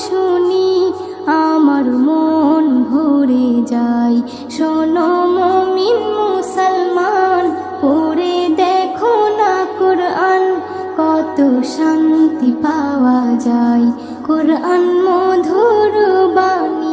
শুনি আমার মন ভরে যায়। শোনো মুমিন মুসলমান, পড়ে দেখো না কোরআন, কত শান্তি পাওয়া যায়। কোরআন মধুর বাণী